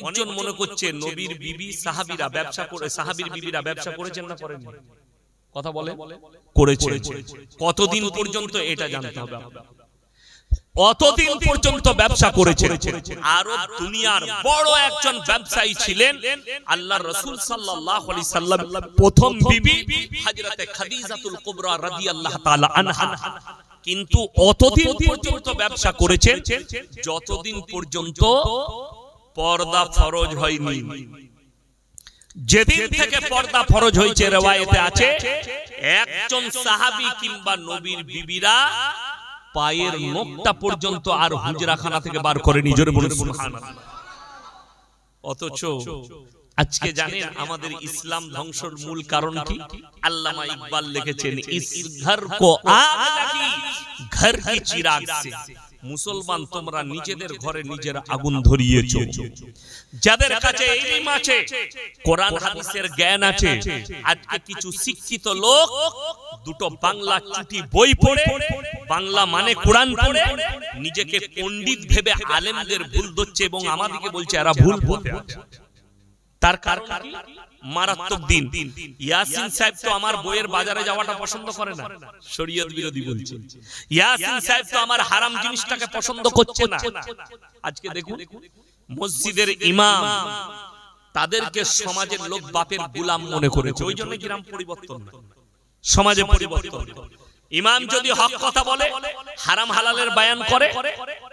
অনেকজন মনে করছে নবীর বিবি সাহাবীরা ব্যবসা করে, সাহাবীর বিবিরা ব্যবসা করেছেন না করেননি? কথা বলে করেছে। কতদিন পর্যন্ত এটা জানতে হবে আপনাদের। অতদিন পর্যন্ত ব্যবসা করেছে। আরব দুনিয়ার বড় একজন ব্যবসায়ী ছিলেন আল্লাহর রাসূল সাল্লাল্লাহু আলাইহি সাল্লাম প্রথম বিবি হযরতে খাদিজাতুল কুবরা রাদিয়াল্লাহু তাআলা আনহা। কিন্তু অতদিন পর্যন্ত ব্যবসা করেছেন যতদিন পর্যন্ত পর্দা ফরজ হয়নি। যেদিন থেকে পর্দা ফরজ হয়েছে রওয়ায়েতে আছে একজন সাহাবী কিংবা নবীর বিবিরা পায়ের নখটা পর্যন্ত আর হুজরাখানা থেকে বার করেনি। জোরে বলুন সুবহানাল্লাহ। অথচ আজকে জানেন আমাদের ইসলাম ধ্বংসের মূল কারণ কি? আল্লামা ইকবাল লিখেছেন ইস ঘর কো আগ লাগি ঘর কি চিরাগ সে। মুসলমান তোমরা নিজেদের ঘরে নিজের আগুন ধরিয়েছো। যাদের কাছে ইলম আছে, কোরআন হাদিসের জ্ঞান আছে, আজকে কিছু শিক্ষিত লোক দুটো বাংলা চুটি বই পড়ে, বাংলা মানে কোরআন পড়ে নিজেকে পণ্ডিত ভেবে আলেমদের ভুল ধরছে এবং আমাদেরকে বলছে এরা ভুল পথে আছে। তার কারণ কি? মারাত্মক দিন। ইয়াসিন সাহেব তো আমার বইয়ের বাজারে যাওয়াটা পছন্দ করে না, শরীয়ত বিরোধী বলছে। ইয়াসিন সাহেব তো আমার হারাম জিনিসটাকে পছন্দ করছে না। আজকে দেখুন মসজিদের ইমাম তাদেরকে সমাজের লোক বাপের গোলাম মনে করেছে, ওই জন্য গ্রাম পরিবর্তন না, সমাজে পরিবর্তন। ইমাম যদি হক কথা বলে, হারাম হালালের বয়ান করে,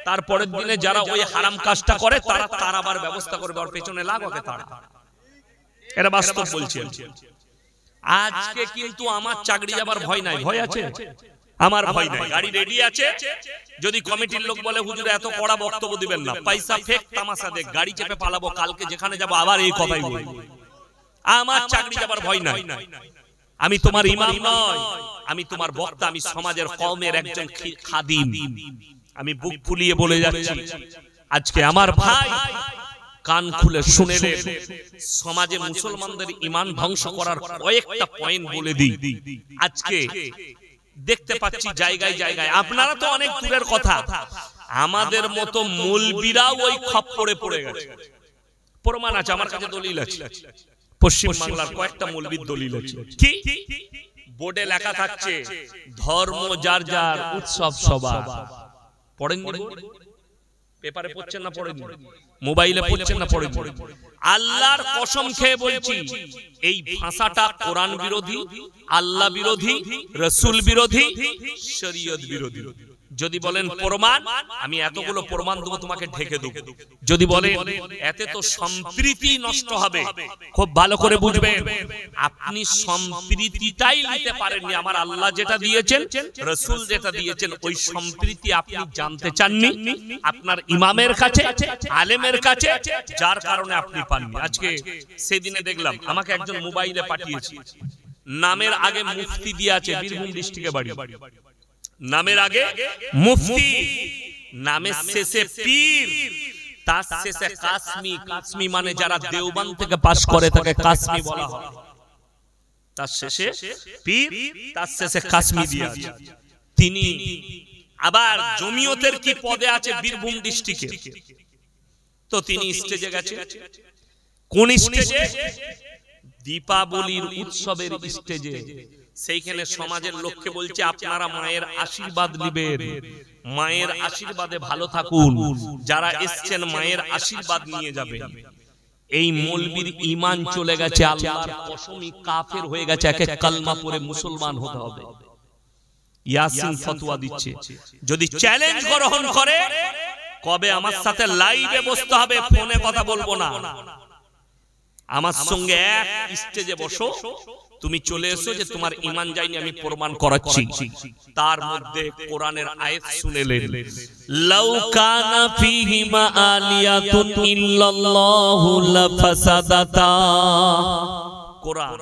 তারপরের দিনে যারা ওই হারাম কাজটা করে তারা তারাবার ব্যবস্থা করবে, ওর পেছনে লাগবে তারা। এরা বাস্তব বলছেন। আজকে কিন্তু আমার চাকরি যাবার ভয় নাই। ভয় আছে? আমার ভয় নাই। গাড়ি রেডি আছে, যদি কমিটির লোক বলে হুজুর এত কড়া বক্তব্য দিবেন না, পয়সা ফেক তামাশা দেখ, গাড়ি চেপে পালাবো, কালকে যেখানে যাব আবার এই কথাই বলবো। আমার চাকরি যাবার ভয় নাই। আমি তোমার ইমাম নয়, আমি তোমার বক্তা, আমি সমাজের কওমের একজন খাদিম। আমি বুক ফুলিয়ে বলে যাচ্ছি, আজকে আমার ভাই কান খুলে শুনে নেন, সমাজে মুসলমানদের ঈমান ধ্বংস করার কয়েকটা পয়েন্ট বলে দিই। আজকে দেখতে পাচ্ছি জায়গায় জায়গায়, আপনারা তো অনেক দূরের কথা, আমাদের মতো মৌলবীরাও ওই খপ্পরে পড়ে গেছে। প্রমাণ আছে, আমার কাছে দলিল আছে। পশ্চিম বাংলার কয়েকটা মৌলবীর দলিল আছে। কি? বোর্ডে লেখা থাকছে ধর্ম যার যার, উৎসব সবার। পড়েননি? পেপারে পড়ছেন না পড়েননি? মোবাইলে পড়ছেন না পড়েননি? আল্লাহর কসম খেয়ে বলছি এই ভাষাটা কোরআন বিরোধী, আল্লাহ বিরোধী, রাসূল বিরোধী, শরীয়ত বিরোধী। যদি বলেন প্রমাণ, আমি এতগুলো প্রমাণ দেবো, তোমাকে ঢেকে দেব। যদি বলেন এতে তো সম্প্রীতি নষ্ট হবে, খুব ভালো করে বুঝবেন, আপনি সম্প্রীতিটাই নিতে পারেননি। আমার আল্লাহ যেটা দিয়েছেন, রাসূল যেটা দিয়েছেন, ওই সম্প্রীতি আপনি জানতে চাননি আপনার ইমামের কাছে, আলেমের কাছে, যার কারণে আপনি পাননি। আজকে সেদিনে দেখলাম, আমাকে একজন মোবাইলে পাঠিয়েছে, নামের আগে মুফতি দিয়ে আছে, বীরভূম ডিস্ট্রিক্টে বাড়ি। নামের আগে মুফতি, নামের শেষে পীর, তার শেষে কাসমি। কাসমি মানে যারা দেওবন্দ থেকে পাস করে তাকে কাসমি বলা হয়। তার শেষে পীর, তার শেষে কাসমি দিয়ে আছে। তিনি আবার জমিয়তের কি পদে আছে বীরভূম ডিস্ট্রিক্টে। তো তিনি স্টেজে গেছে। কোন স্টেজে? দীপাবলির উৎসবের স্টেজে। সেইখানে সমাজের লোককে বলছে আপনারা মায়ের আশীর্বাদ নেবেন, মায়ের আশীর্বাদে ভালো থাকুন, যারা এসছেন মায়ের আশীর্বাদ নিয়ে যাবেন। এই মৌলবীর ঈমান চলে গেছে, আল্লাহর কসমি কাফের হয়ে গেছে, একে কালমা পড়ে মুসলমান হতে হবে। ইয়াসিন ফতোয়া দিচ্ছে, যদি চ্যালেঞ্জ গ্রহণ করে কবে আমার সাথে লাইভে বসতে হবে, ফোনে কথা বলবো না, আমার সঙ্গে এক স্টেজে বসো, তুমি চলে এসো যে তোমার ঈমান যায়নি, আমি প্রমাণ করাচ্ছি। তার মধ্যে কোরআনের আয়াত শুনেলেন, লাউ কানা ফীহিমা আলিয়াতুন ইল্লাল্লাহু লাফাসাদাতা। কোরআন,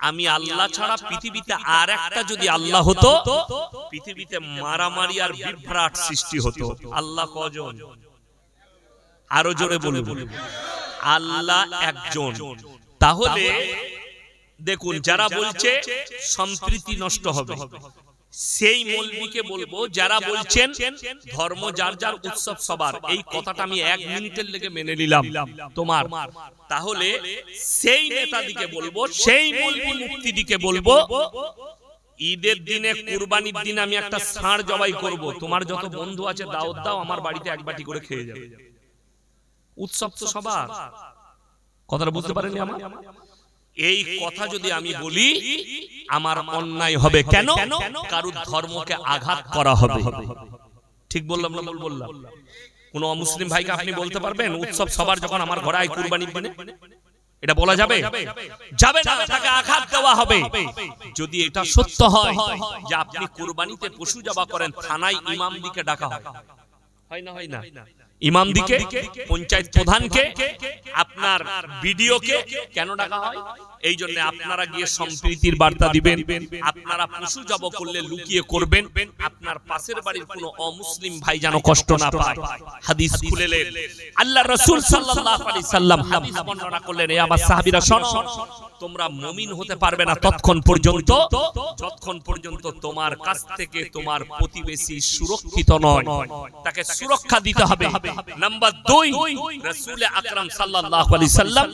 আমি আল্লাহ ছাড়া পৃথিবীতে আর একটা যদি আল্লাহ হতো, পৃথিবীতে মারামারি আর বিভ্রাট সৃষ্টি হতো। আল্লাহ কজন? আরো জোরে বলুন, আল্লাহ একজন। তাহলে দেখুন, যারা বলছে সম্প্রীতি নষ্ট হবে, সেই মৌলবীকে বলবো যারা বলছেন ধর্ম যার যার উৎসব সবার, এই কথাটা আমি 1 মিনিটের লেগে মেনে নিলাম তোমার, তাহলে সেই নেতাদিকে বলবো, সেই মৌলবী মুফতিদিকে বলবো, ঈদের দিনে কুরবানির দিনে আমি একটা ষাঁড় জবাই করব, তোমার যত বন্ধু আছে দাওয়াত দাও, আমার বাড়িতে এক বাটি করে খেয়ে যাবে। উৎসব তো সবার, কথাটা বুঝতে পারেননি আমার? এই কথা যদি আমি বলি আমার অন্যায় হবে, কেন? কারুর ধর্মকে আঘাত করা হবে। ঠিক বললাম না ভুল বললাম? কোন অমুসলিম ভাইকে আপনি বলতে পারবেন উৎসব সবার যখন আমার ঘরে আয় কুরবানির দিনে? এটা বলা যাবে? যাবে না, তাকে আঘাত দেওয়া হবে। যদি এটা সত্য হয় যে আপনি কুরবানিতে পশু জবাই করেন, থানায় ইমামদিকে ডাকা হয়, হয় না? হয় না? ইমামদিকে, পঞ্চায়েত প্রধানকে, আপনার বিডিওকে কেন ডাকা হয়? এই জন্য আপনারা গিয়ে সম্প্রীতির বার্তা দিবেন। আপনারা পশু জবাই করলে লুকিয়ে করবেন, আপনার পাশের বাড়ির কোনো অমুসলিম ভাই যেন কষ্ট না পায়। হাদিস খুলেলেন, আল্লাহ রাসূল সাল্লাল্লাহু আলাইহি সাল্লাম হাদিস বর্ণনা করলেন, এ আমার সাহাবীরা শোনো, তোমরা মুমিন হতে পারবে না ততক্ষণ পর্যন্ত যতক্ষণ পর্যন্ত তোমার কাছ থেকে তোমার প্রতিবেশী সুরক্ষিত নয়, তাকে সুরক্ষা দিতে হবে। নাম্বার 2, রাসূল আকরাম সাল্লাল্লাহু আলাইহি সাল্লাম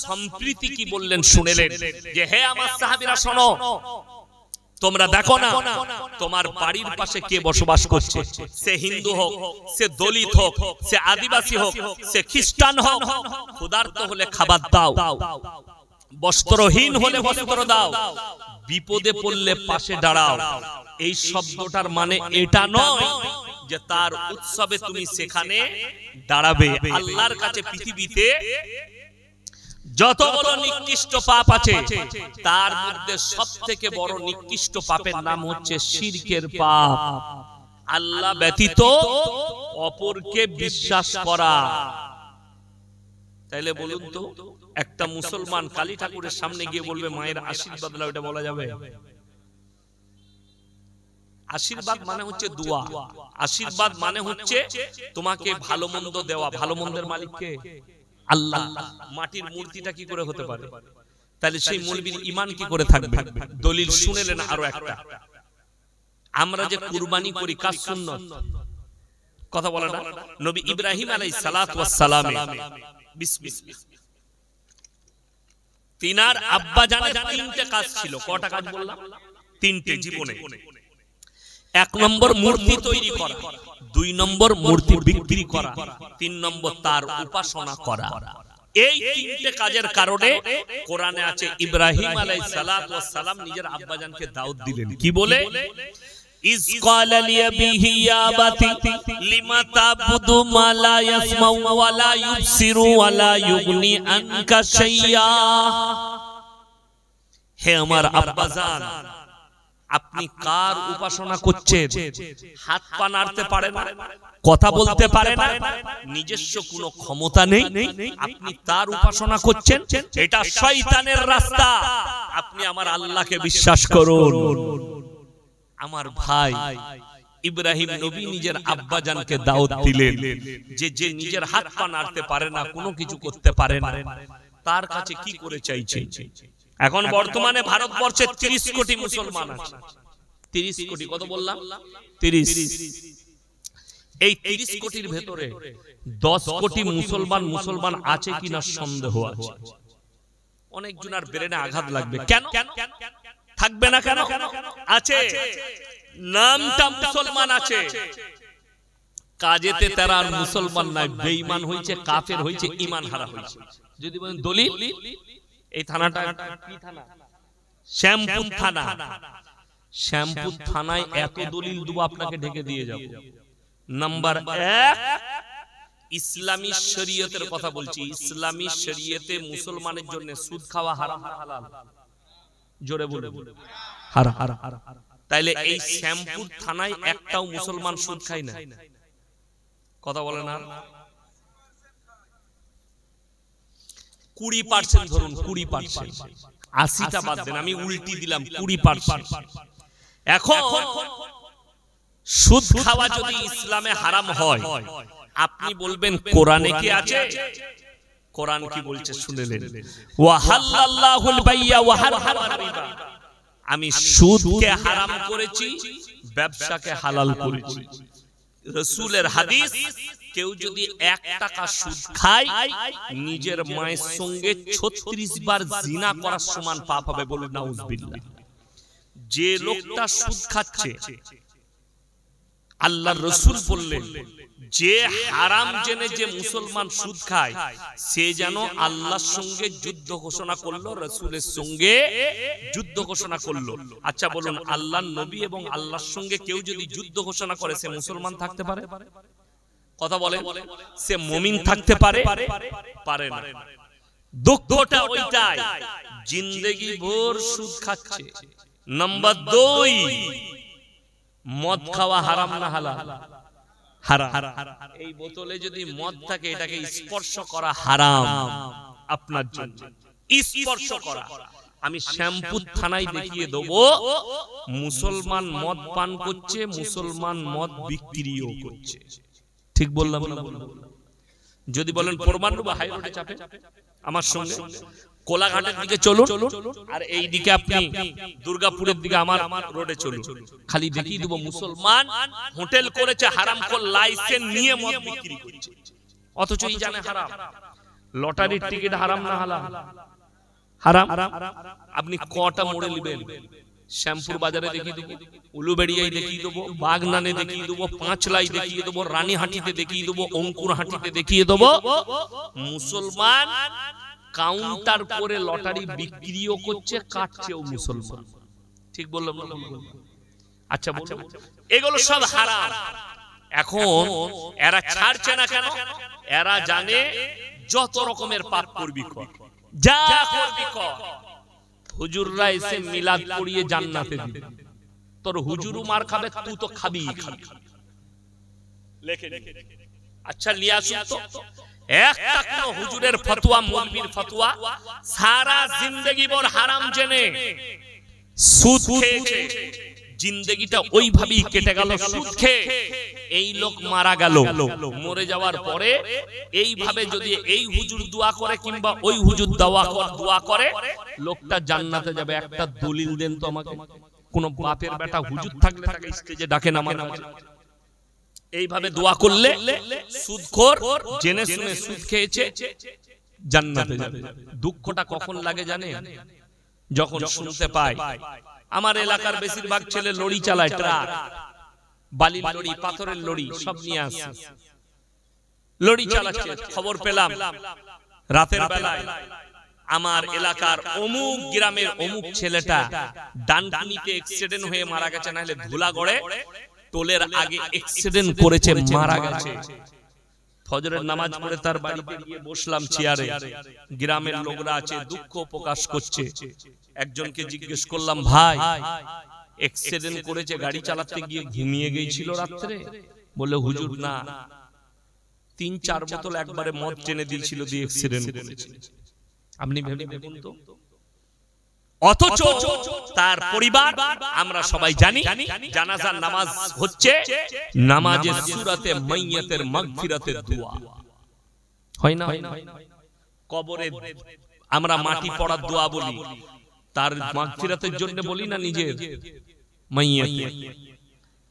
সম্প্রীতি কি বললেন শুনেলেন, যে হে আমার সাহাবীরা শোনো, তোমরা দেখো না তোমার বাড়ির পাশে কে বসবাস করছে, সে হিন্দু হোক, সে দলিত হোক, সে আদিবাসী হোক, সে খ্রিস্টান হোক, ক্ষুধার্ত হলে খাবার দাও, বস্ত্রহীন হলে বস্ত্র দাও, বিপদে পড়লে পাশে দাঁড়াও। এই শব্দটার মানে এটা নয় যে তার উৎসবে তুমি সেখানে দাঁড়াবে। আল্লাহর কাছে পৃথিবীতে যত বড় নিকৃষ্ট পাপ আছে তার মধ্যে সবথেকে বড় নিকৃষ্ট পাপের নাম হচ্ছে শিরকের পাপ। আল্লাহ ব্যতীত অপরকে বিশ্বাস করা। তাইলে বলুন তো, একটা মুসলমান কালী ঠাকুরের সামনে গিয়ে বলবে মায়ের আশীর্বাদ নাও, এটা বলা যাবে? আশীর্বাদ মানে হচ্ছে দোয়া, আশীর্বাদ মানে হচ্ছে তোমাকে ভালো মন্দ দেওয়া। ভালো মন্দের মালিক কে? আল্লাহ। মাটির মূর্তিটা কি করে হতে পারে? তাহলে সেই মৌলবীর ঈমান কি করে থাকবে? দলিল শুনেলেন আরো একটা, আমরা যে কুরবানি করি কার সুন্নাত? কথা বলে না? নবী ইব্রাহিম আলাইহিস সালাতু ওয়াস সালাম বিসমিল্লাহ, তিনার আব্বা জানের 3টে কাজ ছিল। কটা কাজ বললাম? 3টে জীবনে। 1 নম্বর মূর্তি তৈরি করা, 2 নম্বর মূর্তি বিক্রি করা, 3 নম্বর তার উপাসনা করা। এই 3টে কাজের কারণে কোরআনে আছে ইব্রাহিম আলাইহিস সালাতু ওয়াস সালাম নিজের আব্বাজানকে দাওয়াত দিলেন কি বলে? ইজ ক্বালা লিয়াবিহি ইয়া আবাতি লিমা তাবুদু মা লা ইয়াসমাউ ওয়া লা ইউবসিরু ওয়া লা ইউগনি আনকা শাইয়া। হে আমার আব্বাজান, আপনি কার উপাসনা করছেন? হাত পা নাড়তে পারে না, কথা বলতে পারে না, নিজস্ব কোনো ক্ষমতা নেই, আপনি তার উপাসনা করছেন, এটা শয়তানের রাস্তা। আপনি আমার আল্লাহকে বিশ্বাস করুন। আমার ভাই ইব্রাহিম নবী নিজের আব্বাজানকে দাওয়াত দিলেন যে যে নিজের হাত পা নাড়তে পারে না, কোনো কিছু করতে পারে না, তার কাছে কি করে চাইছে? এখন বর্তমানে ভারতবর্ষে 30 কোটি মুসলমান আছে। 30 কোটি, কত বললাম? 30। এই 30 কোটির ভেতরে 10 কোটি মুসলমান আছে কিনা সন্দেহ আছে। অনেক জনের ব্রেনে আঘাত লাগবে, কেন থাকবে না? কেন আছে? নামটা মুসলমান আছে, কাজেতে তারা আর মুসলমান নাই, বেঈমান হয়েছে, কাফের হয়েছে, ঈমান হারা হয়েছে। যদি বলেন দলিল, এই থানাটা কি থানা? শ্যামপুর থানা। শ্যামপুর থানায় এত দলিল দেব আপনাকে ঢেকে দিয়ে যাব। নাম্বার 1, ইসলামী শরীয়তের কথা বলছি। ইসলামী শরীয়তে মুসলমানের জন্য সুদ খাওয়া হারাম না হালাল? জোরে বলে হারাম। তাইলে এই শ্যামপুর থানায় একটাও মুসলমান সুদ খায় না? কথা বলে না? 20% ধরুন, 20%, 80টা বাদ দেন, আমি উল্টি দিলাম 20%। এখন সুদ খাওয়া যদি ইসলামে হারাম হয়, আপনি বলবেন কোরআনে কি আছে? কোরআন কি বলছে শুনেলেন? ওয়া হাল্লাল্লাহুল বাইয়া ওয়া হারামার রিবা। আমি সুদকে হারাম করেছি, ব্যবসাকে হালাল করেছি। রাসূলের হাদিস, কেউ যদি 1 টাকা সুদ খায় নিজের মায়ের সঙ্গে 36 বার জিনা করার সমান পাপ হবে। বলুন নাউজুবিল্লাহ। যে লোকটা সুদ খাচ্ছে, আল্লাহর রাসূল বললেন যে হারাম জেনে যে মুসলমান সুদ খায় সে যেন আল্লাহর সঙ্গে যুদ্ধ ঘোষণা করলো, রাসূলের সঙ্গে যুদ্ধ ঘোষণা করলো। আচ্ছা বলুন, আল্লাহর নবী এবং আল্লাহর সঙ্গে কেউ যদি যুদ্ধ ঘোষণা করে সে মুসলমান থাকতে পারে? কথা বলেন, সে মুমিন থাকতে পারে? পারে না। দুঃখটা ওইটাই, জিন্দেগি ভোর সুদ খাচ্ছে। নাম্বার 2, মদ খাওয়া হারাম না হালাল? হারাম। এই বোতলে যদি মদ থাকে এটাকে স্পর্শ করা হারাম আপনার জন্য, স্পর্শ করা। আমি শ্যামপুর থানায় দেখিয়ে দেবো মুসলমান মদ পান করছে, মুসলমান মদ বিক্রিও করছে। ঠিক বললাম না? যদি বলেন প্রমাণ বা হাই রোডে চাপে আমার সঙ্গে, কোলাঘাটের দিকে চলুন, আর এই দিকে আপনি দুর্গাপুরের দিকে আমার রোডে চলুন, খালি দেখিয়ে দেবো মুসলমান হোটেল করেছে, হারাম করে লাইসেন্স নিয়ে মদ বিক্রি করছে, অথচ এই জানে হারাম। লটারির টিকিট হারাম না হালাল? হারাম। আপনি কটা মোড়ে নেবেন? শ্যামপুর বাজারে দেখিয়ে দেবো, উলুবেড়িয়ায় দেখিয়ে দেবো, বাগনানে দেখিয়ে দেবো, পাঁচলাই দেখিয়ে দেবো, রানীহাটিতে দেখিয়ে দেবো, অঙ্কুরহাটিতে দেখিয়ে দেবো মুসলমান কাউন্টার করে লটারি বিক্রিও করছে, কাটছেও মুসলমান। ঠিক বললাম না? আচ্ছা বলুন, এগুলো সব হারাম। এখন এরা ছাড়ছে না কেন? এরা জানে যত রকমের পাপ করবি কর, যা করবি কর, হুজুররা এসে মিলাদ পড়িয়ে জান্নাতে দিবে। তোর হুজুরও মার খাবে, তুই তো খাবি খাবি। লেখে আচ্ছা লিয়াসুন তো, একটা কোন হুজুরের ফতোয়া, মৌলবীর ফতোয়া, সারা জিন্দেগি ভর হারাম জেনে সুদ খেয়েছে, জিন্দেগিটা ওইভাবেই কেটে গেল সুদ খেয়ে। এই লোক মারা গেল, মরে যাওয়ার পরে এইভাবে যদি এই হুজুর দোয়া করে কিংবা ওই হুজুর দোয়া করে, লোকটা জান্নাতে যাবে। একটা দলিল দেন তো আমাকে। কোন বাপের বেটা হুজুর থাকলে তাকে স্টেজে ডাকে না মানে এইভাবে দোয়া করলে সুদখোর জেনে শুনে সুদ খেয়েছে, জান্নাতে যাবে। দুঃখটা কখন লাগে জানেন? যখন শুনতে পায় আমার এলাকার বেশিরভাগ ছেলে লরি চালায়, ট্রাক, বালির লরি, পাথরের লরি সব নিয়ে আসছে, লরি চালাচ্ছে। খবর পেলাম রাতের বেলায় আমার এলাকার অমুক গ্রামের অমুক ছেলেটা ডানকুনিতে অ্যাক্সিডেন্ট হয়ে মারা গেছে, নাহলে ধুলাগড়ে টোলের আগে অ্যাক্সিডেন্ট করেছে, মারা গেছে। ফজরের নামাজ পড়ে তার বাড়িতে গিয়ে বসলাম চেয়ারে, গ্রামের লোকরা আছে, দুঃখ প্রকাশ করছে। একজনকে জিজ্ঞেস করলাম, ভাই অ্যাক্সিডেন্ট করেছে, গাড়ি চালাতে গিয়ে ঘুমিয়ে গিয়েছিল রাত্রে? বলে হুজুর না, 3-4 বোতল একবারে মদ টেনে দিয়েছিল, দিয়ে অ্যাক্সিডেন্ট করেছে। আপনি ভেবে দেখুন তো। অথচ তার পরিবার, আমরা সবাই জানি জানাজার নামাজ হচ্ছে, নামাজে সূরাতে মাইয়াতের মাগফিরাতের দোয়া হয় না? কবরে আমরা মাটি পড়ার দোয়া বলি, তার মাগফিরাতের জন্য বলি না, নিজের মাইয়াত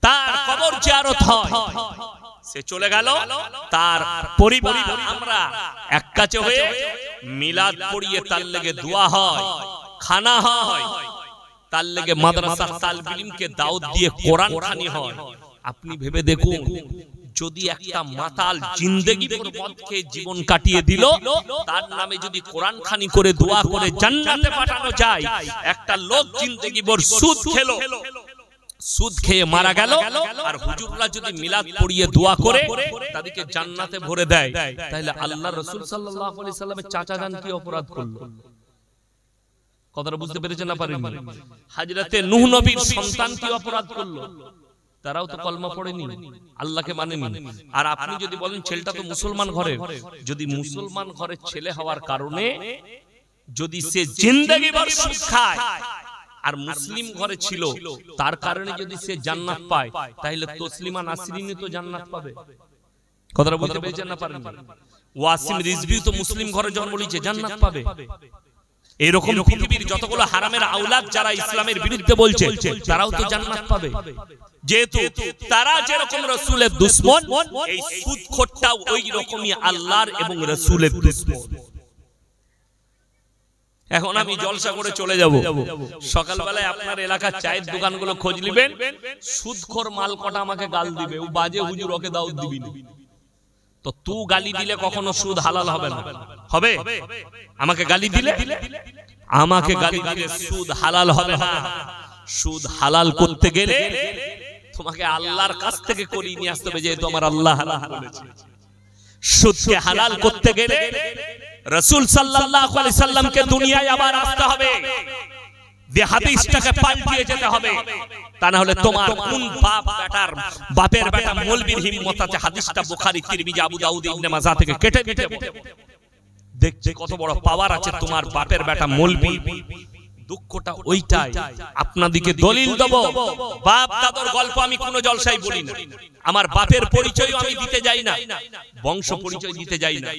তার কবর জিয়ারত হয়। সে চলে গেল, তার পরিবার আমরা এক কাছে হয়ে মিলাদ পড়িয়ে তার লেগে দোয়া হয়, খানা হয়, তার লেগে মাদ্রাসা তালিব ইলমকে দাওয়াত দিয়ে কোরআন খানি হয়। আপনি ভেবে দেখুন, যদি একটা মাতাল জিন্দেগি ভর মদ খেয়ে জীবন কাটিয়ে দিল, তার নামে যদি কোরআন খানি করে দোয়া করে জান্নাতে পাঠানো যায়, একটা লোক জিন্দেগি ভর সুদ খেলো, সুদ খেয়ে মারা গেল, আর হুজুররা যদি মিলাদ পড়িয়ে দোয়া করে তাদেরকে জান্নাতে ভরে দেয়, তাহলে আল্লাহর রাসূল সাল্লাল্লাহু আলাইহি সাল্লামের চাচা জান কি অপরাধ করলো? কথাটা বুঝতে পেরেছেন না পারেন? হযরতে নূহ নবীর সন্তান কি অপরাধ করলো? তারাও তো কলমা পড়েনি, আল্লাহকে মানেনি। আর আপনি যদি বলেন ছেলেটা তো মুসলমান ঘরের, যদি মুসলমান ঘরের ছেলে হওয়ার কারণে যদি সে জিন্দেগি ভর সুদ খায় আর মুসলিম ঘরে ছিল, তার কারণে যদি সে জান্নাত পায়, তাহলে তসলিমা নাসরিন তো জান্নাত পাবে। কথাটা বুঝতে পেরেছেন না পারেন? ওয়াসিম রিজভী তো মুসলিম ঘরে জন্ম নিয়েছে, জান্নাত পাবে। এরকম পৃথিবীর যতগুলো হারামের আওলাদ যারা ইসলামের বিরুদ্ধে বলছে তারাও তো জান্নাত পাবে, যেহেতু তারা যেরকম রাসূলের দুশমন, এই সুদখোরটাও ওই রকমই আল্লাহর এবং রাসূলের দুশমন। এখন আমি জলসা করে চলে যাব, সকালবেলায় আপনার এলাকার চায়ের দোকানগুলো খোঁজ নেবেন, সুদখোর মাল কটা আমাকে গাল দিবে, ও বাজে হুজুর ওকে দাও দিবি না। তো তুই গালি দিলে কখনো সুদ হালাল হবে না? হবে? আমাকে গালি দিলে, আমাকে গালি দিলে সুদ হালাল হবে না। সুদ হালাল করতে গেলে তোমাকে আল্লাহর কাছ থেকে করিয়ে নিয়ে আসতে হবে, যেহেতু আমার আল্লাহ হালাল বলেছে। সুদকে হালাল করতে গেলে রাসূল সাল্লাল্লাহু আলাইহি সাল্লামকে দুনিয়ায় আবার আসতে হবে, হাদিসটাকে পাল্টিয়ে যেতে হবে। তা না হলে তোমার কোন বাপের বেটা মৌলবীর হিম্মত আছে হাদিসটা বুখারী, তিরমিজি, আবু দাউদ, ইবনে মাজাহ থেকে কেটে দিতে? দেখছে কত বড় পাওয়ার আছে তোমার বাপের বেটা মৌলবী। দুঃখটা ওইটাই। আপনাদিকে দলিল দেব, বাপ দাদার গল্প আমি কোন জলসায় বলি না, আমার বাপের পরিচয় আমি দিতে যাই না, বংশ পরিচয় দিতে যাই না।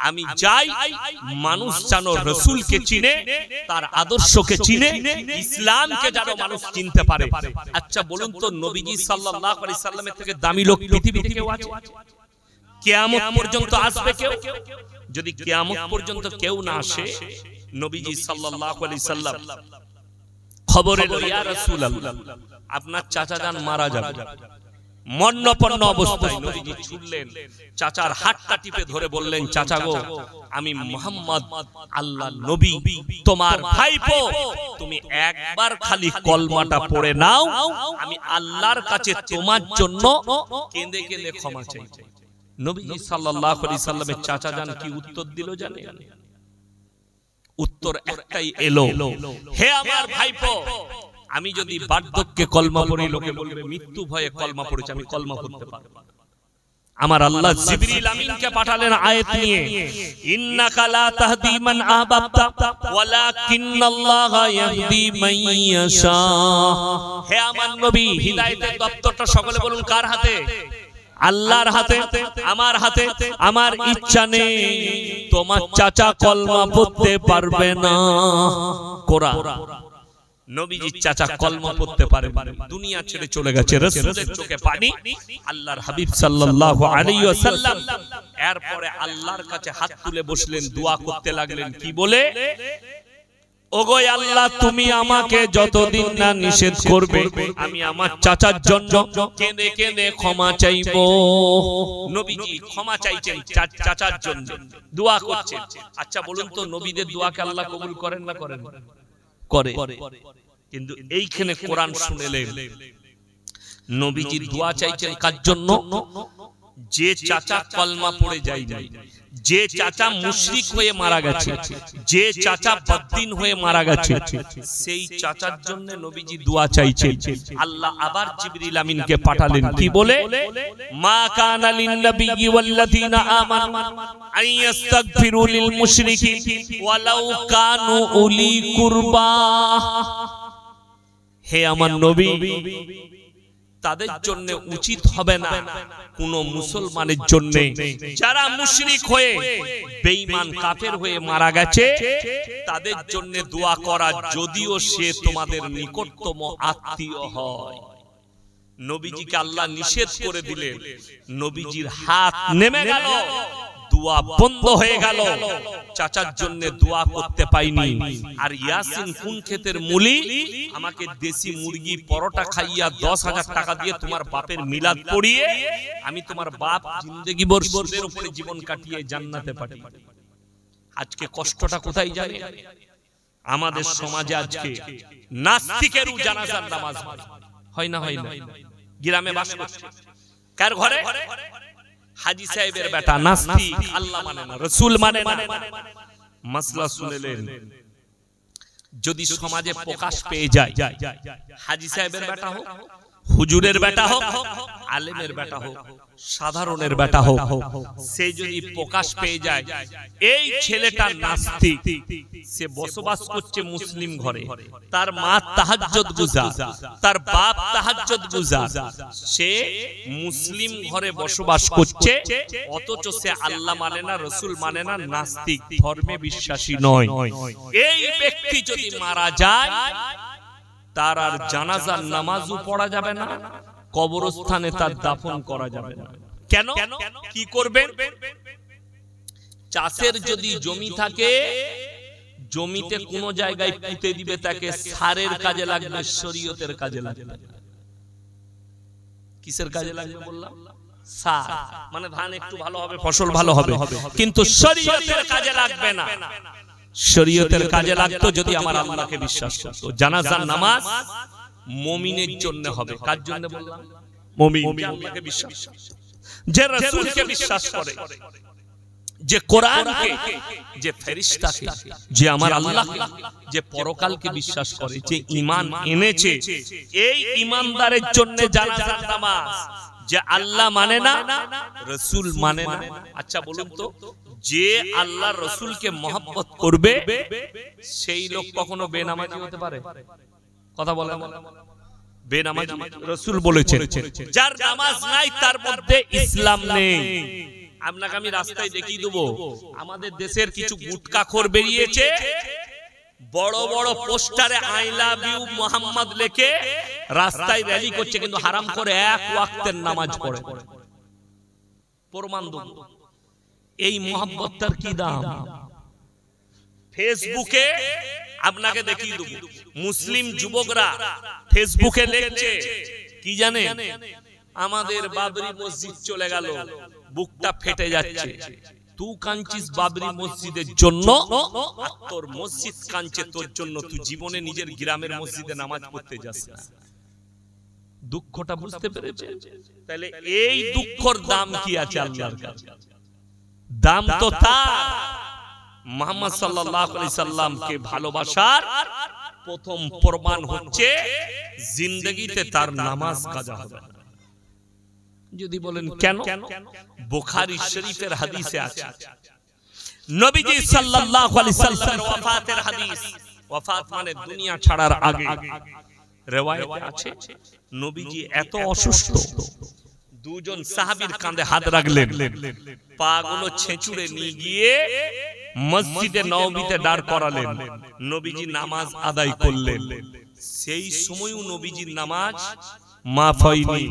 আমি যাই মানুষ যেন রাসূলকে চিনে, তার আদর্শকে চিনে, ইসলামকে যেন মানুষ চিনতে পারে। আচ্ছা বলুন তো, নবীজি সাল্লাল্লাহু আলাইহি সাল্লামের থেকে দামি লোক পৃথিবীতে কেউ আছে? কিয়ামত পর্যন্ত আসবে কেউ? যদি কিয়ামত পর্যন্ত কেউ না আসে, নবীজি সাল্লাল্লাহু আলাইহি সাল্লাম খবর এলো, ইয়া রাসূলুল্লাহ আপনার চাচা যান মারা যাবে। মন্নপন্ন অবস্থায় নবীজি ছুটলেন, চাচার হাতটা টিপে ধরে বললেন, চাচা গো, আমি মুহাম্মদ আল্লাহর নবী, তোমার ভাইপো, তুমি একবার খালি কলমাটা পড়ে নাও, আমি আল্লাহর কাছে তোমার জন্য কেঁদে কেঁদে ক্ষমা চাই। নবীজি সাল্লাল্লাহু আলাইহি সাল্লামের চাচা যান কি উত্তর দিল জানেন? উত্তর একটাই এলো, হে আমার ভাইপো, আমি যদি বার্ধক্যে কলমা পড়ি, লোকে বলবে মৃত্যু ভয়ে কলমা পড়েছে, আমি কলমা পড়তে পারব না। আমার আল্লাহ জিবরিল আমিনকে পাঠালেন আয়াত নিয়ে, ইন্নাকা লা তাহদি মান আহবাবতা ওয়ালাকিন্নাল্লাহা ইয়াহদি মান ইয়াশা। হে আমার নবী, হিদায়াতের দপ্তরটা সকলে বলুন কার হাতে? আল্লাহর হাতে। আমার হাতে আমার ইচ্ছা নেই তোমার চাচা কলমা পড়তে পারবে না। কোরআন। নবীজির চাচা কলমা পড়তে পারে, দুনিয়া ছেড়ে চলে গেছে, রাসূলের চোখে পানি। আল্লাহর হাবিব সাল্লাল্লাহু আলাইহি ওয়াসাল্লাম এরপরে আল্লাহর কাছে হাত তুলে বসলেন, দোয়া করতে লাগলেন, কি বলে? ওগো আল্লাহ, তুমি আমাকে যতদিন না নিষেধ করবে, আমি আমার চাচার জন্য কেঁদে কেঁদে ক্ষমা চাইবো। নবীজি ক্ষমা চাইছেন চাচার জন্য, দোয়া করছেন। আচ্ছা বলুন তো, নবীদের দোয়াকে আল্লাহ কবুল করেন না করেন? করে। কিন্তু এইখানে কোরআন শুনেলেন, নবীজি দোয়া চাইছেন কার জন্য? যে চাচা কলমা পড়ে যায় নাই, যে চাচা মুশরিক হয়ে মারা গেছে, যে চাচা বদ্দিন হয়ে মারা গেছে, সেই চাচার জন্য নবীজি দোয়া চাইছেন। আল্লাহ আবার জিবরিল আমিনকে পাঠালেন, কি বলে? মা কানা লিন নবিয়্যি ওয়াল্লাযিনা আমানু আন ইস্তাগফিরু লিল মুশরিকিন ওয়ালাউ কানু উলি কুরবা। হে আমার নবী, তাদের জন্য উচিত হবে না কোন মুসলমানের জন্য যারা মুশরিক হয়ে বেঈমান কাফের হয়ে মারা গেছে, তাদের জন্য দোয়া করা, যদিও সে তোমাদের নিকটতম আত্মীয় হয়। নবীজিকে আল্লাহ নিষেধ করে দিলেন, নবীজির হাত নেমে গেল, দোয়া বন্ধ হয়ে গেল, চাচার জন্য দোয়া করতে পাইনি। আর ইয়াসিন কোন ক্ষেতের মুলি? আমাকে দেশি মুরগি পরোটা খাইয়া 10,000 টাকা দিয়ে তোমার বাপের মিলাদ পড়িয়ে আমি তোমার বাপ জিন্দেগি ভর সুদের উপরে জীবন কাটিয়ে জান্নাতে পাঠাই। আজকে কষ্টটা কোথায় জানে? আমাদের সমাজে আজকে নাস্তিকেরও জানাজার নামাজ হয় না, হয় না। গ্রামে বাস করছে, কার ঘরে? হাজী সাহেবের বেটা নাস্তিক, আল্লাহ মানে না, রাসূল মানে না। মাসলা শুনলেন, যদি সমাজে প্রকাশ পেয়ে যায়, হাজী সাহেবের বেটা হোক, হুজুরের বেটা হোক, আলেমের বেটা হোক, সাধারণের বেটা হোক, সে যদি প্রকাশ পেয়ে যায় এই ছেলেটা নাস্তিক, সে বসবাস করছে মুসলিম ঘরে, তার মা তাহাজ্জুদ গুজার, তার বাপ তাহাজ্জুদ গুজার, সে মুসলিম ঘরে বসবাস করছে, অথচ সে আল্লাহ মানে না, রাসূল মানে না, নাস্তিক, ধর্মে বিশ্বাসী নয়, এই ব্যক্তি যদি মারা যায় তার আর জানাজার নামাজও পড়া যাবে না, কবরস্থানে তার দাফন করা যাবে না। কেন? কি করবেন? চাষের যদি জমি থাকে, জমিতে কোন জায়গায় পুঁতে দিবে তাকে, সারের কাজে লাগবে, শরীয়তের কাজে লাগবে। কিসের কাজে লাগবে বললাম? সার, মানে ধান একটু ভালো হবে, ফসল ভালো হবে, কিন্তু শরীয়তের কাজে লাগবে না। শরীয়তের কাজে লাগতো যদি আমার আল্লাহকে বিশ্বাস করত। জানাজার নামাজ মুমিনের জন্য হবে। কার জন্য বললাম? মুমিন, যে আল্লাহকে বিশ্বাস, যে রাসূলকে বিশ্বাস করে, যে কোরআনকে, যে ফেরেশতাকে, যে আমার আল্লাহকে, যে পরকালকে বিশ্বাস করে, যে ঈমান এনেছে, এই ঈমানদারের জন্য জানাজার নামাজ। যে আল্লাহ মানে না, রাসূল মানে না। আচ্ছা বলুন তো, যে আল্লাহ রাসূলকে মহব্বত করবে সেই লোক কখনো বেনামাজি হতে পারে? কথা বলে বেনামাজি রাসূল বলেছেন, যার নামাজ নাই তার মধ্যে ইসলাম নেই। আপনাকে আমি রাস্তায় দেখিয়ে দেবো, আমাদের দেশের কিছু গুটকাখোর বেরিয়েছে, বড় বড় পোস্টারে আই লাভ ইউ মুহাম্মদ লিখে রাস্তায় র্যালি করছে, কিন্তু হারাম করে এক ওয়াক্তের নামাজ পড়ে। প্রমাণ দেব। এই মুহাব্বতটার কি দাম? ফেসবুকে আপনাকে দেখিয়ে দেব, মুসলিম যুবকরা ফেসবুকে লিখছে কি জানে, আমাদের বাবরি মসজিদ চলে গেল, বুকটা ফেটে যাচ্ছে। তুই কাঁদছিস বাবরি মসজিদের জন্য, আর তোর মসজিদ কাঁদছে তোর জন্য, তুই জীবনে নিজের গ্রামের মসজিদে নামাজ পড়তে যাস না। দুঃখটা বুঝতে পেরেছে? তাহলে এই দুঃখর দাম কি আছে আল্লাহর কাছে? দাম তো তার মুহাম্মদ সাল্লাল্লাহু আলাইহি সাল্লামকে ভালোবাসার প্রথম প্রমাণ হচ্ছে জিন্দেগিতে তার নামাজ কাজা হবে। যদি বলেন কেন? বুখারী শরীফের হাদিসে আছে, নবীজি সাল্লাল্লাহু আলাইহি সাল্লামের ওয়াফাতের হাদিস, ওয়াফাত মানে দুনিয়া ছাড়ার আগে, riwayate আছে নবীজি এত অসুস্থ, দুজন সাহাবীর কাঁধে হাত রাখলেন, পাগুলো ছেঁচুড়ে নিয়ে গিয়ে মসজিদে নববীতে দাঁড় করালেন, নবীজি নামাজ আদায় করলেন। সেই সময়ও নবীজির নামাজ মাফ হয়নি।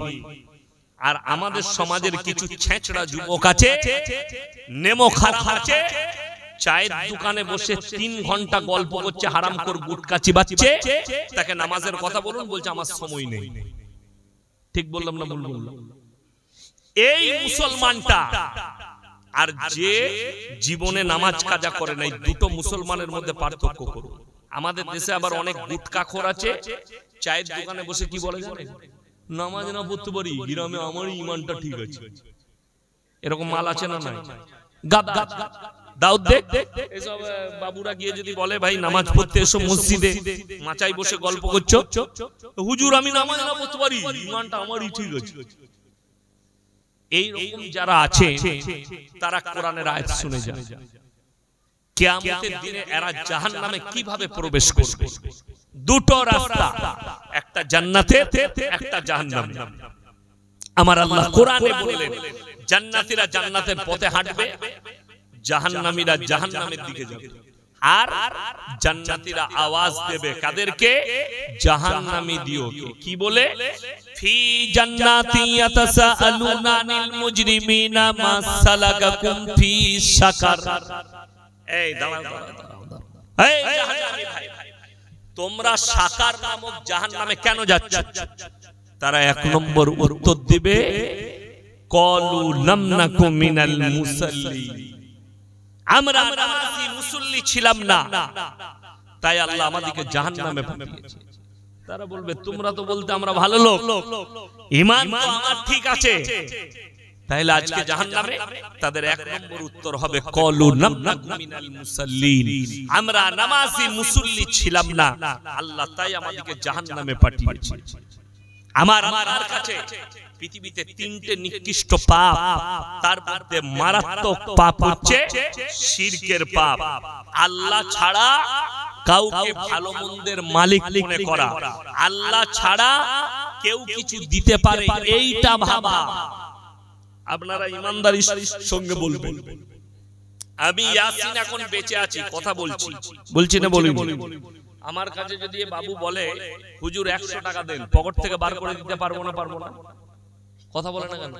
আর আমাদের সমাজের কিছু ছেঁচড়া যুবক আছে, নেমো খারাপ আছে, চায়ের দোকানে বসে 3 ঘন্টা গল্প করছে, হারামখোর গুটকা চিবাচ্ছে, তাকে নামাজের কথা বলুন, বলছে আমার সময় নেই। ঠিক বললাম না ভুল বললাম? এই মুসলমানটা আর যে জীবনে নামাজ কাজা করে নাই, দুটো মুসলমানের মধ্যে পার্থক্য করুন। আমাদের দেশে আবার অনেক গুটকাখোর আছে, চায়ের দোকানে বসে কি বলে জানেন, নামাজ না পড়তে পারি, গ্রামে আমার ঈমানটা ঠিক আছে। এরকম মাল আছে না? নাই? দাউদ দেখ, এসব বাবুরা গিয়ে যদি বলে ভাই নামাজ পড়তে এসো মসজিদে, মাচায় বসে গল্প করছো, হুজুর আমি নামাজ না পড়তে পারি, ঈমানটা আমারই ঠিক আছে। এই রকম যারা আছে তারা কোরআনের আয়াত শুনে যায়, কিয়ামতের দিনে এরা জাহান্নামে কিভাবে প্রবেশ করবে। দুটো রাস্তা, একটা জান্নাতে, একটা জাহান্নামে। আমার আল্লাহ কোরআনে বললেন জান্নাতীরা জান্নাতের পথে হাঁটবে, জাহান্নামীরা জাহান্নামের দিকে যাবে। আর জান্নাতীরা আওয়াজ দেবে কাদেরকে? জাহান্নামী দিওকে। কি বলে? ফি জান্নাতি ইয়াতাসাআলুনা আনিল মুজরিমিনা মা সালাকাকুম ফি সাকার। এই দাঁড়াও, এই জাহান্নামী ভাই, তোমরা সাকার নামক জাহান্নামে কেন যাচ্ছ? তারা 1 নম্বর উত্তর দিবে, ক্বালু লাম নাকু মিনাল মুসাল্লিন, আমরা নামাজি মুসল্লি ছিলাম না, তাই আল্লাহ আমাদেরকে জাহান্নামে পাঠিয়েছে। তারা বলবে তোমরা তো বলতে আমরা ভালো লোক, ঈমান তো আমার ঠিক আছে, তাহলে আজকে জাহান্নামে? তাদের 1 নম্বর উত্তর হবে ক্বালু লাম নাকু মিনাল মুসাল্লিন, আমরা নামাজি মুসল্লি ছিলাম না, আল্লাহ তাই আমাদেরকে জাহান্নামে পাঠিয়েছে। আমার আল্লাহর কাছে পৃথিবীতে তিনটে নিকৃষ্ট পাপ, তার মধ্যে মারাত্মক পাপ হচ্ছে শিরকের পাপ। আল্লাহ ছাড়া কাউকে ভালো মন্দের মালিক মনে করা, আল্লাহ ছাড়া কেউ কিছু দিতে পারে এইটা ভাবা। আপনারা ইমানদারির সঙ্গে বলবেন, আমি ইয়াসিন এখন বেঁচে আছি, কথা বলছি না বলি, আমার কাছে যদি বাবু বলে হুজুর 100 টাকা দেন, পকেট থেকে বার করে দিতে পারবো না? কথা বলে না কেন?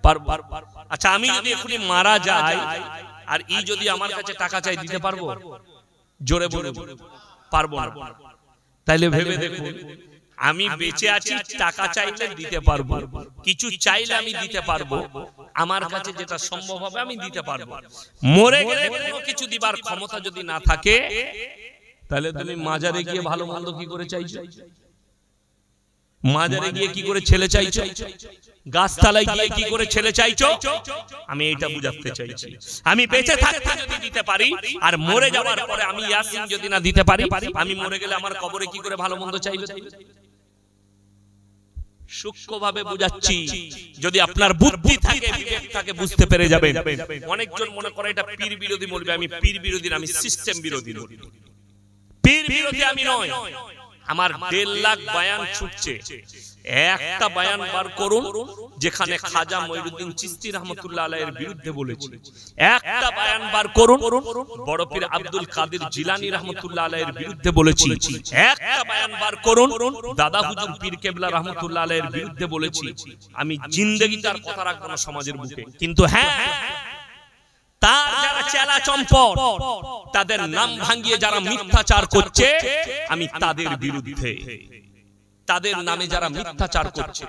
পারবো। আচ্ছা, আমি যদি এখনই মারা যাই আর ই যদি আমার কাছে টাকা চাই, দিতে পারবো? জোরে বলে পারবো না। তাইলে ভেবে দেখুন, আমি বেঁচে আছি, টাকা চাইলে দিতে পারবো, কিছু চাইলে আমি দিতে পারবো, আমার কাছে যেটা সম্ভব হবে আমি দিতে পারবো। মরে গেলে কোনো কিছু দিবার ক্ষমতা যদি না থাকে, তাহলে তুমি মাজারে গিয়ে ভালো মন্দ কি করে চাইছো? মাজারে গিয়ে কি করে ছেলে চাইছো? গাছতলায় গিয়ে কি করে ছেলে চাইছো? আমি এটা বুঝাতে চাইছি, আমি বেঁচে থাকতে যদি দিতে পারি, আর মরে যাওয়ার পরে আমি ইয়াসিন যদি না দিতে পারি, আমি মরে গেলে আমার কবরে কি করে ভালো মন্দ চাইবে? সূক্ষ্মভাবে বুঝাচ্ছি, যদি আপনার বুদ্ধি থাকে, বিবেক থাকে, বুঝতে পেরে যাবেন। অনেকজন মনে করে এটা পীর বিরোধী বলবে, আমি পীর বিরোধী না, আমি সিস্টেম বিরোধী। পীর বিরোধী আমি নয়। আমার 1.5 লাখ বয়ান ছুটছে, একটা বয়ান বার করুন যেখানে খাজা মঈনুদ্দিন চিশতি রাহমাতুল্লাহ আলাইহির বিরুদ্ধে বলেছি। একটা বয়ান বার করুন বড় পীর আব্দুল কাদের জিলানী রাহমাতুল্লাহ আলাইহির বিরুদ্ধে বলেছি। একটা বয়ান বার করুন দাদা হুজুর পীর কেবলা রাহমাতুল্লাহ আলাইহির বিরুদ্ধে বলেছি। আমি জিন্দেগিতে আর কথা রাখবো না সমাজের বুকে। কিন্তু হ্যাঁ, তার যারা চেলা চম্পট, তাদের নাম ভাঙিয়ে যারা মিথ্যাচার করছে, আমি তাদের বিরুদ্ধে। তাদের নামে যারা মিথ্যাচার করছে,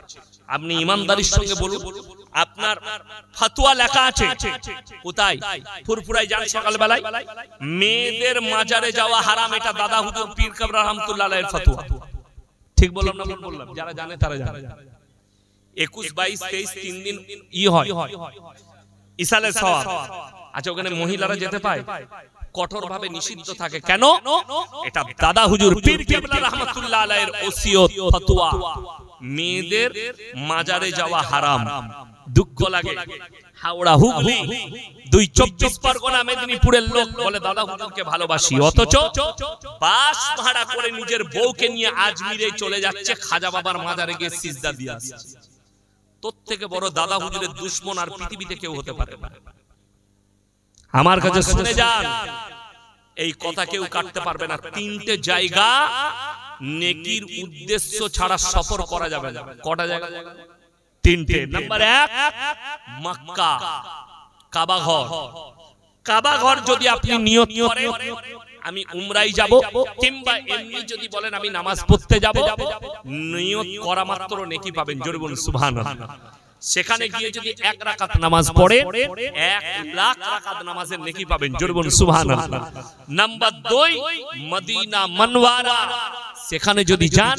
আপনি ইমানদারির সঙ্গে বলুন, আপনার ফতোয়া লেখা আছে কোথায়? ফুরফুরায় যান সকালবেলায়, মেয়েদের মাজারে যাওয়া হারাম, এটা দাদা হুজুর পীর কেবলা রাহমাতুল্লাহ আলাইহির ফতোয়া। ঠিক বললাম না? বললাম। যারা জানে তারা জানে। 21, 22, 23 3 দিন হয় ইসালে সওয়াব। আচ্ছা, ওখানে মহিলারা যেতে পায়? কঠোর ভাবে নিষিদ্ধ থাকে। কেন? এটা দাদা হুজুর পীর কেবলা রাহমাতুল্লাহ আলাইহির ওসিয়ত ফতোয়া। মেয়েদের মাজারে যাওয়া হারাম। দুঃখ লাগে, হাওড়া হুগলি 224 পরগনা মেদিনীপুরের লোক বলে দাদা হুজুরকে ভালোবাসি, অথচ বাস ভাড়া করে নিজের বউকে নিয়ে আজমিরে চলে যাচ্ছে, খাজা বাবার মাজারে গিয়ে সিজদা দিয়ে আসছে। তোর থেকে বড় দাদা হুজুরের দুশমন আর পৃথিবীতে কেউ হতে পারে না। আমার কাছে শুনে যান, এই কথা কেউ কাটতে পারবে না। 3টে জায়গা নেকির উদ্দেশ্য ছাড়া সফর করা যাবে না। কটা জায়গা? 3টে। নাম্বার 1 মক্কা, কাবা ঘর। কাবা ঘর যদি আপনি নিয়ত করেন আমি উমরায় যাব, কিংবা এমনি যদি বলেন আমি নামাজ পড়তে যাব, নিয়ত করা মাত্র নেকি পাবেন। জোরে বলুন সুবহানাল্লাহ। সেখানে গিয়ে যদি 1 রাকাত নামাজ পড়ে 1 লাখ রাকাত নামাজের নেকি পাবেন। জোরে বলুন সুবহানাল্লাহ। নাম্বার 2 মদিনা মুনওয়ারা, সেখানে যদি যান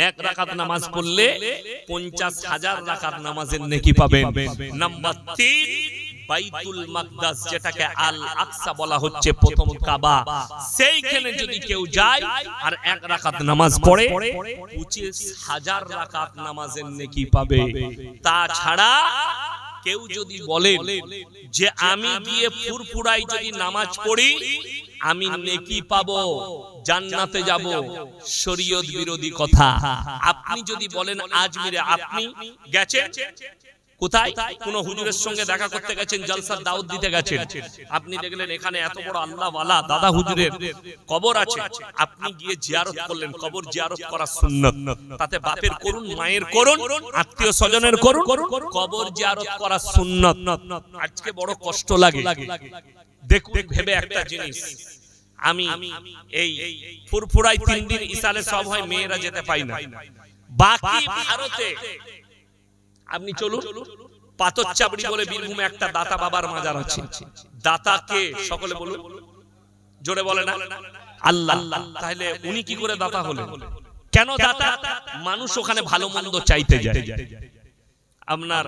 1 রাকাত নামাজ পড়লে 50,000 রাকাত নামাজের নেকি পাবেন। নাম্বার 3 বাইতুল মাকদাস, যেটাকে আল আকসা বলা হচ্ছে, প্রথম কাবা, সেইখানে যদি কেউ যায় আর 1 রাকাত নামাজ পড়ে 25,000 রাকাত নামাজের নেকি পাবে। তাছাড়া কেউ যদি বলে যে আমি গিয়ে ফুরফুরায় যদি নামাজ পড়ি আমি নেকি পাবো, জান্নাতে যাব, শরীয়ত বিরোধী কথা। আপনি যদি বলেন আজমিরে, আপনি গেছেন কোথায়? কোন হুজুরের সঙ্গে দেখা করতে গেছেন, জলসার দাওয়াত দিতে গেছেন, আপনি দেখলেন এখানে এত বড় আল্লাহ ওয়ালা দাদা হুজুরের কবর আছে, আপনি গিয়ে জিয়ারত করলেন। কবর জিয়ারত করা সুন্নাত, তাতে বাপের করুন, মায়ের করুন, আত্মীয় স্বজনের করুন, কবর জিয়ারত করা সুন্নাত। আজকে বড় কষ্ট লাগে। দেখুন, ভেবে একটা জিনিস, আমি এই ফুরফুরায় 3 দিন ইসালে সব হয়, মেয়েরা যেতে পাই না। বাকি ভারতে আপনি চলুন, পাথরচাবড়ি বলে বীরভূমে একটা দাতা বাবার মাজার আছে। দাতা কে? সকলে বলুন, জোরে বলে না? আল্লাহ। তাহলে উনি কি করে দাতা হলেন? কেন দাতা? মানুষ ওখানে ভালো মন্দ চাইতে যায়। আপনার